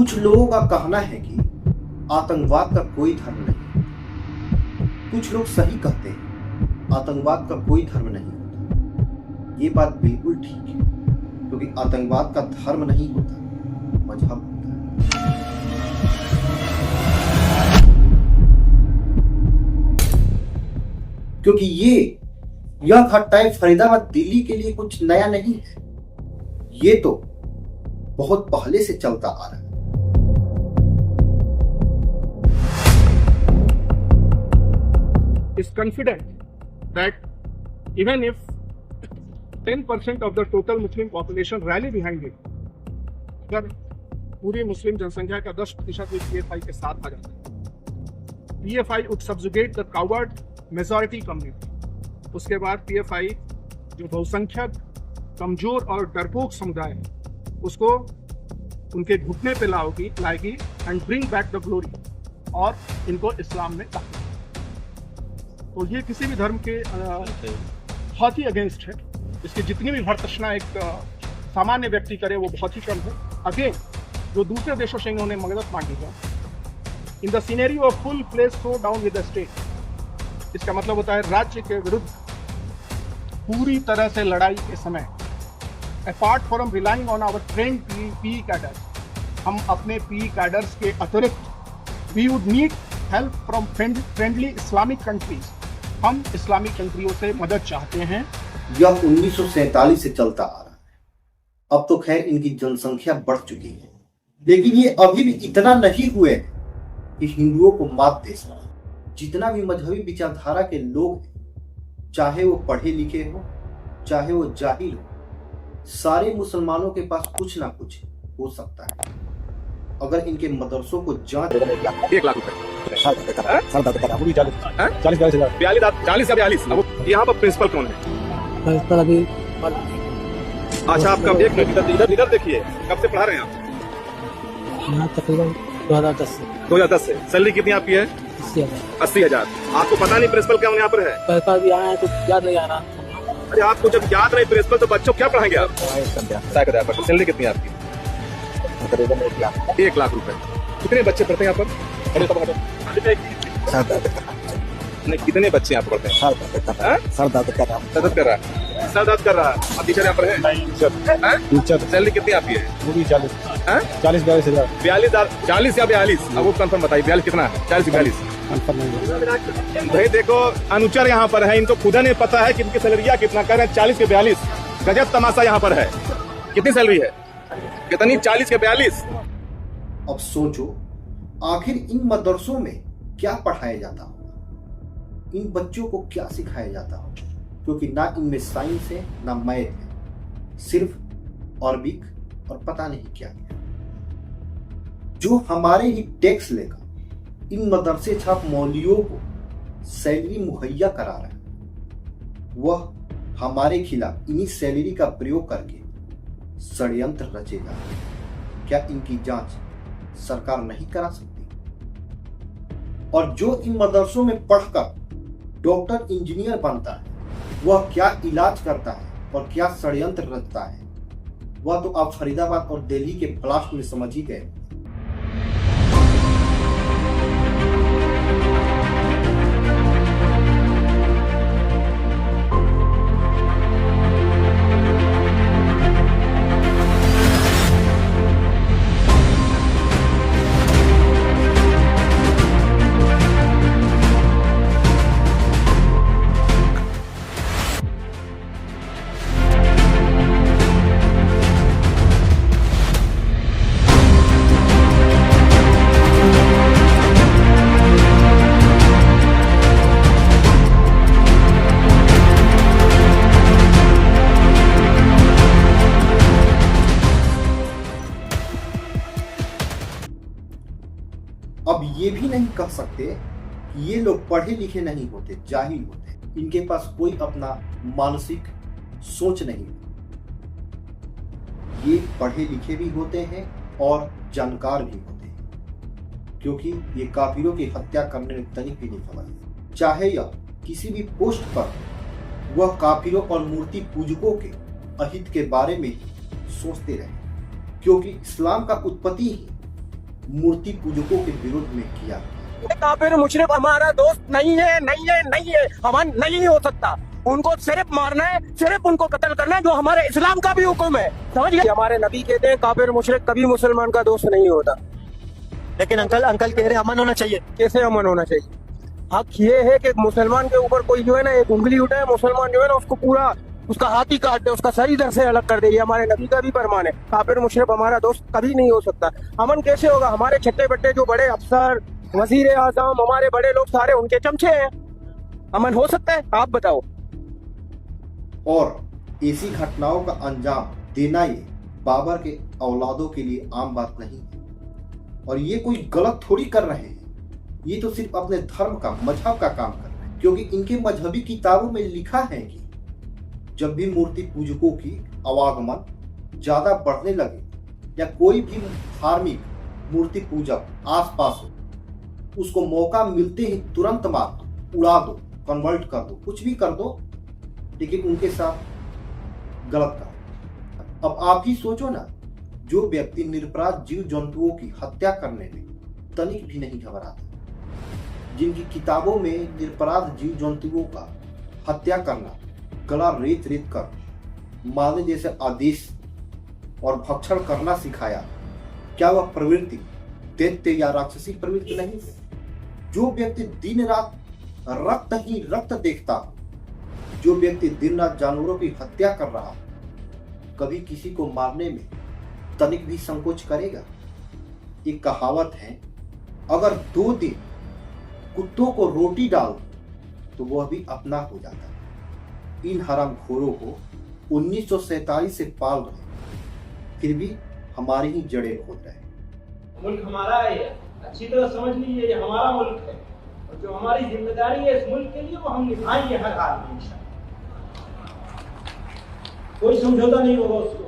कुछ लोगों का कहना है कि आतंकवाद का कोई धर्म नहीं। कुछ लोग सही कहते हैं आतंकवाद का कोई धर्म नहीं होता। ये बात बिल्कुल ठीक है, क्योंकि आतंकवाद का धर्म नहीं होता, मजहब होता है। क्योंकि यह घटना फरीदाबाद दिल्ली के लिए कुछ नया नहीं है, ये तो बहुत पहले से चलता आ रहा है। Is confident that even if 10% of the total Muslim population rally behind it, अगर पूरी मुस्लिम जनसंख्या का 10% भी PFI के साथ आ जाता है, PFI would subjugate the coward majority community। उसके बाद PFI जो बहुसंख्यक कमजोर और डरपोक समुदाय है उसको उनके घुटने पे लाएगी and bring back the glory, और इनको इस्लाम में दाखिल। तो ये किसी भी धर्म के बहुत ही अगेंस्ट है। इसकी जितनी भी भर्त्सना एक सामान्य व्यक्ति करे वो बहुत ही कम है। अगेन जो दूसरे देशों से इन्होंने मदद मांगी है, in the scenario of full place throw down with the state, इसका मतलब होता है राज्य के विरुद्ध पूरी तरह से लड़ाई के समय, apart from relying on our trained PE cadres, हम अपने पीई कैडर्स के अतिरिक्त we would need help from friendly Islamic countries, हम इस्लामिक कंट्रियों से मदद चाहते हैं। यह 1947 से चलता आ रहा है। अब तो खैर इनकी जनसंख्या बढ़ चुकी है, लेकिन ये अभी भी इतना नहीं हुए कि हिंदुओं को मात दे सके। जितना भी मजहबी विचारधारा के लोग हैं, चाहे वो पढ़े लिखे हो चाहे वो जाहिल हो, सारे मुसलमानों के पास कुछ ना कुछ हो सकता है। अगर इनके मदरसों को जांच 1 लाख रुपए 40 यहाँ पर प्रिंसिपल कौन है? अच्छा, आप कब इधर देखिए, कब से पढ़ा रहे हैं आप? यहाँ तकरीबन 2010 से। सैलरी कितनी आपकी है? 80,000। आपको पता नहीं प्रिंसिपल क्या यहाँ पर है? पैसा भी आया है तो याद नहीं आ रहा। अरे आपको जब याद नहीं प्रिंसिपल तो बच्चों क्या पढ़ाएंगे आप? 1,000। सैलरी कितनी है आपकी? 1 लाख रुपए। कितने बच्चे पढ़ते हैं यहाँ पर? नहीं, कितने बच्चे यहाँ पर पढ़ते हैं? सर दर्द कर रहा है। अब टीचर यहाँ पर है? सैलरी कितनी आपकी है? 40-42 हजार। 40 या 42? अब वो कंफर्म बताइए, 42 कितना है? 40-42 भाई देखो, अनुचर यहाँ पर है, इनको खुदा नहीं पता है कि इनकी सैलरिया कितना कर रहे हैं। 40 के 42, गजब तमाशा यहाँ पर है। कितनी सैलरी है? कितनी? 40 के 42। अब सोचो, आखिर इन मदरसों में क्या पढ़ाया जाता होगा, इन बच्चों को क्या सिखाया जाता होगा, क्योंकि ना इनमें साइंस है ना मैथ है, सिर्फ अरबिक और पता नहीं क्या क्या। जो हमारे ही टैक्स लेकर इन मदरसे छाप मौलवियों को सैलरी मुहैया करा रहा है, वह हमारे खिलाफ इन्हीं सैलरी का प्रयोग करके षड्यंत्र रचेगा। क्या इनकी जांच सरकार नहीं करा सकती? और जो इन मदरसों में पढ़कर डॉक्टर इंजीनियर बनता है, वह क्या इलाज करता है और क्या षड्यंत्र रचता है, वह तो आप फरीदाबाद और दिल्ली के ब्लास्ट में समझ ही गए। अब ये भी नहीं कह सकते कि ये लोग पढ़े लिखे नहीं होते, जाहिल होते, इनके पास कोई अपना मानसिक सोच नहीं। ये पढ़े लिखे भी होते हैं और जानकार भी होते हैं, क्योंकि ये काफिरों की हत्या करने में तनिक भी नहीं समझते। चाहे यह किसी भी पोस्ट पर वह काफिरों और मूर्ति पूजकों के अहित के बारे में ही सोचते रहे, क्योंकि इस्लाम का उत्पत्ति ही मूर्ति पूजकों के विरोध में किया। काफिर मुशरिक हमारा दोस्त नहीं है, नहीं है, नहीं है, हमारा नहीं हो सकता। उनको सिर्फ मारना है, सिर्फ उनको कत्ल करना है, जो हमारे इस्लाम का भी हुक्म है, समझ गए? हमारे नबी कहते हैं काफिर मुशरिक कभी मुसलमान का दोस्त नहीं होता। लेकिन अंकल कह रहे अमन होना चाहिए। कैसे अमन होना चाहिए? हक ये है कि मुसलमान के ऊपर कोई जो है ना एक उंगली उठाए, मुसलमान जो है ना उसको पूरा उसका हाथ ही काट दे, उसका सर इधर से अलग कर दे। ये हमारे नबी का भी फरमान है। काफिर मुशरिक हमारा दोस्त कभी नहीं हो सकता। अमन कैसे होगा? हमारे छट्टे बट्टे जो बड़े अफसर, वजीर आजम, हमारे बड़े लोग सारे उनके चमचे हैं। अमन हो सकता है? आप बताओ। और ऐसी घटनाओं का अंजाम देना ये बाबर के औलादों के लिए आम बात नहीं है। और ये कोई गलत थोड़ी कर रहे हैं, ये तो सिर्फ अपने धर्म का, मजहब का काम कर रहे हैं। क्योंकि इनके मजहबी किताबों में लिखा है कि जब भी मूर्ति पूजकों की आवागमन ज्यादा बढ़ने लगे या कोई भी धार्मिक मूर्ति पूजक आसपास हो, उसको मौका मिलते ही तुरंत मार दो, उड़ा दो, कन्वर्ट कर दो, कुछ भी कर दो, लेकिन उनके साथ गलत करो। अब आप ही सोचो ना, जो व्यक्ति निरपराध जीव जंतुओं की हत्या करने में तनिक भी नहीं घबराता, जिनकी किताबों में निरपराध जीव जंतुओं का हत्या करना, गला रेत रेत कर मारने जैसे आदेश और भक्षण करना सिखाया, क्या वह प्रवृत्ति दैत्य या राक्षसी प्रवृत्ति नहीं है? जो व्यक्ति दिन रात रक्त ही रक्त देखता हो, जो व्यक्ति दिन रात जानवरों की हत्या कर रहा हो, कभी किसी को मारने में तनिक भी संकोच करेगा? एक कहावत है, अगर 2 दिन कुत्तों को रोटी डाल तो वह भी अपना हो जाता है। इन हरामखोरों को 1947 से पाल रहे, फिर भी हमारी ही जड़ें खोद रहे। मुल्क हमारा है, अच्छी तरह समझ लीजिए, ये हमारा मुल्क है और जो हमारी जिम्मेदारी है इस मुल्क के लिए वो हम निभाएंगे हर हाल में इंशाअल्लाह। कोई समझौता नहीं होगा उसको।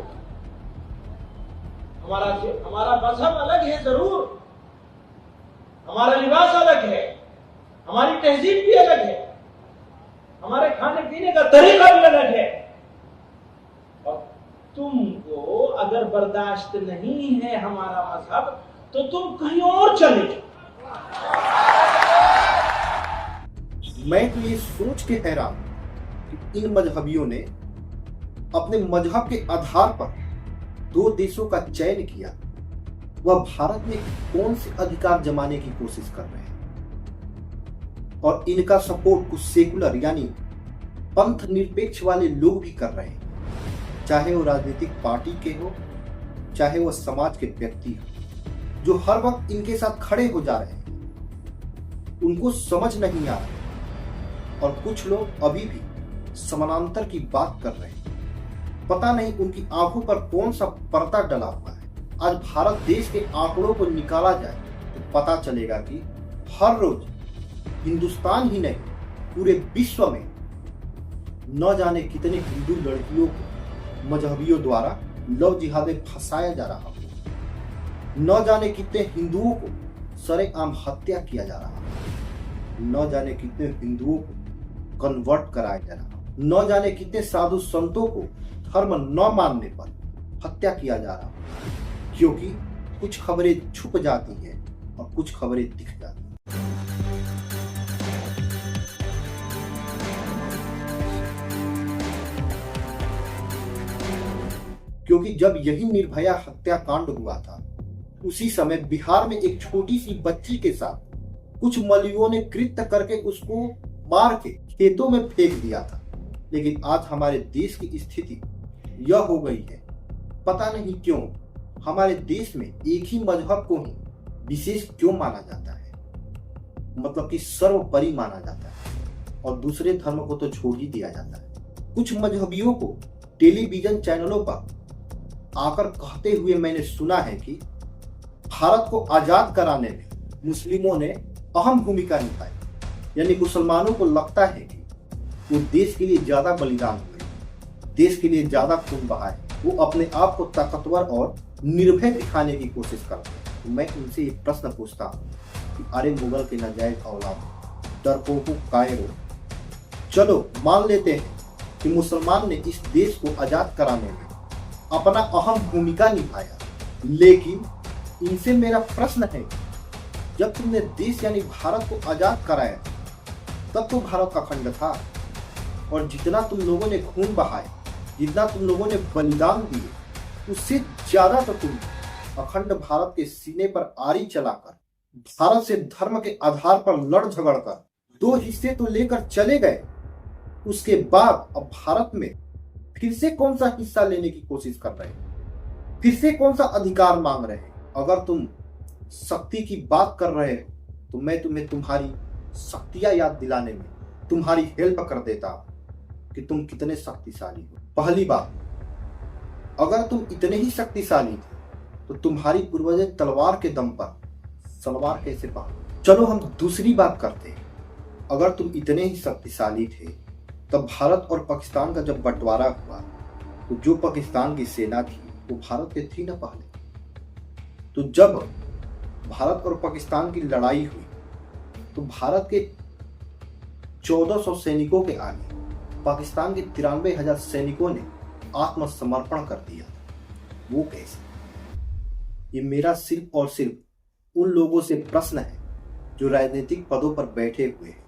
हमारा मजहब अलग है जरूर, हमारा लिबास अलग है, हमारी तहजीब भी अलग है, हमारे खाने पीने का तरीका भी अलग है। और तुमको अगर बर्दाश्त नहीं है हमारा मजहब तो तुम कहीं और चले जाओ। मैं तो ये सोच के हैरान कि इन मजहबियों ने अपने मजहब के आधार पर 2 देशों का चयन किया। वह भारत में कौन से अधिकार जमाने की कोशिश कर रहे हैं? और इनका सपोर्ट कुछ सेकुलर यानी पंथ निरपेक्ष वाले लोग भी कर रहे हैं, चाहे वो राजनीतिक पार्टी के हो, चाहे वो समाज के व्यक्ति हो, जो हर वक्त इनके साथ खड़े हो जा रहे हैं। उनको समझ नहीं आ रहा और कुछ लोग अभी भी समानांतर की बात कर रहे हैं। पता नहीं उनकी आंखों पर कौन सा पर्दा डला हुआ है। आज भारत देश के आंकड़ों को निकाला जाए तो पता चलेगा कि हर रोज हिंदुस्तान ही नहीं पूरे विश्व में न जाने कितने हिंदू लड़कियों को मजहबियों द्वारा लव जिहाद में फंसाया जा रहा हो, न जाने कितने हिंदुओं को सरेआम हत्या किया जा रहा हो, न जाने कितने हिंदुओं को कन्वर्ट कराया जा रहा हो, न जाने कितने साधु संतों को धर्म न मानने पर हत्या किया जा रहा हो, क्योंकि कुछ खबरें छुप जाती हैं और कुछ खबरें दिख जाती हैं। क्योंकि जब यही निर्भया हत्याकांड हुआ था, उसी समय बिहार में एक छोटी सी बच्ची के साथ कुछ मलयुओं ने कृत्य करके उसको मार के खेतों में फेंक दिया था। लेकिन आज हमारे देश की स्थिति यह हो गई है, पता नहीं क्यों हमारे देश में एक ही मजहब को ही विशेष क्यों माना जाता है, मतलब कि सर्वोपरि माना जाता है और दूसरे धर्म को तो छोड़ ही दिया जाता है। कुछ मजहबियों को टेलीविजन चैनलों पर आकर कहते हुए मैंने सुना है कि भारत को आजाद कराने में मुस्लिमों ने अहम भूमिका निभाई, यानी मुसलमानों को लगता है कि वो देश के लिए ज्यादा बलिदान हुए, देश के लिए ज्यादा खून बहाए, वो अपने आप को ताकतवर और निर्भय दिखाने की कोशिश करते हैं। तो मैं उनसे एक प्रश्न पूछता हूँ कि अरे मुगल के नाजायज औलाद, डरपोकों कायरों, चलो मान लेते हैं कि मुसलमान ने इस देश को आजाद कराने में अपना अहम भूमिका निभाया, लेकिन इनसे मेरा प्रश्न है, जब तुमने देश यानी भारत को आजाद कराया तब तो भारत का खंड था, और जितना तुम लोगों ने खून बहाए, जितना तुम लोगों ने बलिदान दिए, उससे ज्यादा तो तुम अखंड भारत के सीने पर आरी चलाकर भारत से धर्म के आधार पर लड़ झगड़ कर 2 हिस्से तो लेकर चले गए। उसके बाद अब भारत में फिर से कौन सा हिस्सा लेने की कोशिश कर रहे हैं, फिर से कौन सा अधिकार मांग रहे हैं। अगर तुम शक्ति की बात कर रहे हो तो मैं तुम्हें तुम्हारी शक्तियां याद दिलाने में तुम्हारी हेल्प कर देता कि तुम कितने शक्तिशाली हो। पहली बात, अगर तुम इतने ही शक्तिशाली थे तो तुम्हारी पूर्वज तलवार के दम पर सलवार कैसे पकड़े। चलो हम दूसरी बात करते हैं। अगर तुम इतने ही शक्तिशाली थे तब भारत और पाकिस्तान का जब बंटवारा हुआ तो जो पाकिस्तान की सेना थी वो भारत के थी ना पहले। तो जब भारत और पाकिस्तान की लड़ाई हुई तो भारत के 1400 सैनिकों के आगे पाकिस्तान के 93,000 सैनिकों ने आत्मसमर्पण कर दिया। वो कैसे? ये मेरा सिर्फ और सिर्फ उन लोगों से प्रश्न है जो राजनीतिक पदों पर बैठे हुए हैं,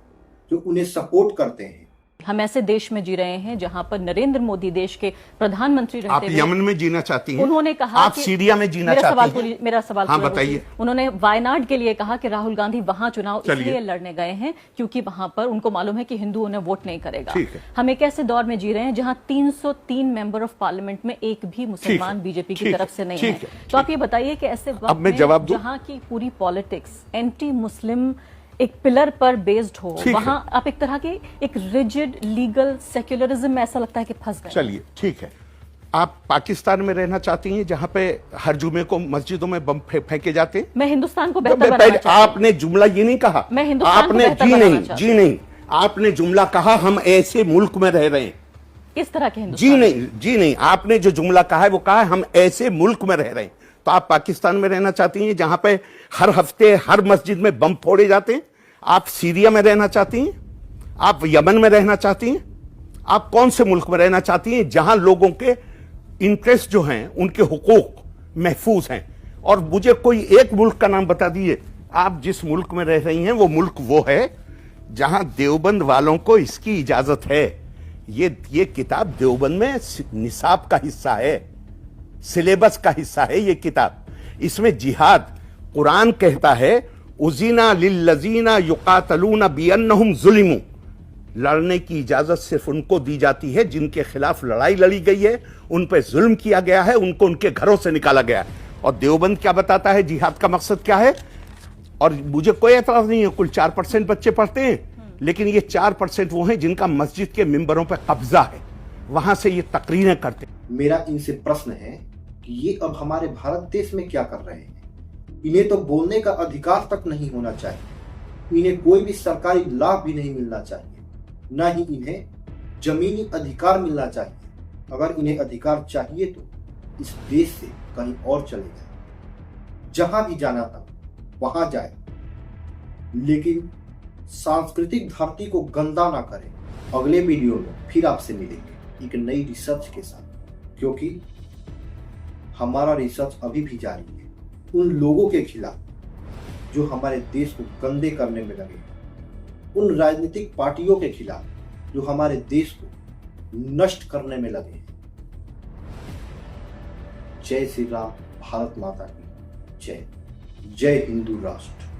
जो उन्हें सपोर्ट करते हैं। हम ऐसे देश में जी रहे हैं जहां पर नरेंद्र मोदी देश के प्रधानमंत्री रहते आप यमन में जीना चाहती हैं? उन्होंने कहा आप सीरिया में जीना चाहती हैं? मेरा सवाल हाँ, बताइए। उन्होंने वायनाड के लिए कहा कि राहुल गांधी वहां चुनाव इसलिए लड़ने गए हैं क्योंकि वहां पर उनको मालूम है कि हिंदू उन्हें वोट नहीं करेगा। हम एक ऐसे दौर में जी रहे हैं जहां 303 मेंबर ऑफ पार्लियामेंट में एक भी मुसलमान बीजेपी की तरफ से नहीं है। तो आप ये बताइए कि ऐसे वक्त में जहां की पूरी पॉलिटिक्स एंटी मुस्लिम एक पिलर पर बेस्ड हो, वहां आप एक तरह के एक रिजिड लीगल सेक्युलरिज्म में ऐसा लगता है कि फंस गए। चलिए ठीक है, आप पाकिस्तान में रहना चाहती हैं जहां पे हर जुमे को मस्जिदों में बम फेंके जाते हैं? मैं हिंदुस्तान को बेहतर बनाना चाहती हूं। आपने जुमला ये नहीं कहा। मैं हिंदुस्तान को बेहतर बनाना चाहती हूं। जी नहीं, आपने जुमला कहा हम ऐसे मुल्क में रह रहे हैं। किस तरह के हिंदुस्तान? जी नहीं, आपने जो जुमला कहा है वो कहा है हम ऐसे मुल्क में रह रहे हैं। तो आप पाकिस्तान में रहना चाहती हैं जहां पे हर हफ्ते हर मस्जिद में बम फोड़े जाते हैं? आप सीरिया में रहना चाहती हैं? आप यमन में रहना चाहती हैं? आप कौन से मुल्क में रहना चाहती हैं जहां लोगों के इंटरेस्ट जो हैं, उनके हुकूक महफूज हैं? और मुझे कोई एक मुल्क का नाम बता दीजिए। आप जिस मुल्क में रह रही हैं वो मुल्क वो है जहां देवबंद वालों को इसकी इजाजत है। ये किताब देवबंद में निसाब का हिस्सा है, सिलेबस का हिस्सा है ये किताब। इसमें जिहाद, कुरान कहता है उज़ीना लिल्लज़ीना युक़ातलूना बिअन्नहुम ज़ुलिमू, लड़ने की इजाजत सिर्फ उनको दी जाती है जिनके खिलाफ लड़ाई लड़ी गई है, उन पर जुल्म किया गया है, उनको उनके घरों से निकाला गया है। और देवबंद क्या बताता है जिहाद का मकसद क्या है? और मुझे कोई एतराज नहीं है, कुल 4% बच्चे पढ़ते हैं, लेकिन ये 4% वो हैं जिनका मस्जिद के मिंबरों पर कब्जा है, वहां से ये तकरीरें करते हैं। मेरा इनसे प्रश्न है कि ये अब हमारे भारत देश में क्या कर रहे हैं? इन्हें तो बोलने का अधिकार तक नहीं होना चाहिए, इन्हें कोई भी सरकारी लाभ भी नहीं मिलना चाहिए, ना ही इन्हें जमीनी अधिकार मिलना चाहिए। अगर इन्हें अधिकार चाहिए तो इस देश से कहीं और चले जाए, जहां भी जाना था वहां जाए, लेकिन सांस्कृतिक धरती को गंदा ना करें। अगले वीडियो में फिर आपसे मिलेंगे एक नई रिसर्च के साथ, क्योंकि हमारा रिसर्च अभी भी जारी है उन लोगों के खिलाफ जो हमारे देश को गंदे करने में लगे, उन राजनीतिक पार्टियों के खिलाफ जो हमारे देश को नष्ट करने में लगे। जय श्री राम, भारत माता की जय, जय हिंदू राष्ट्र।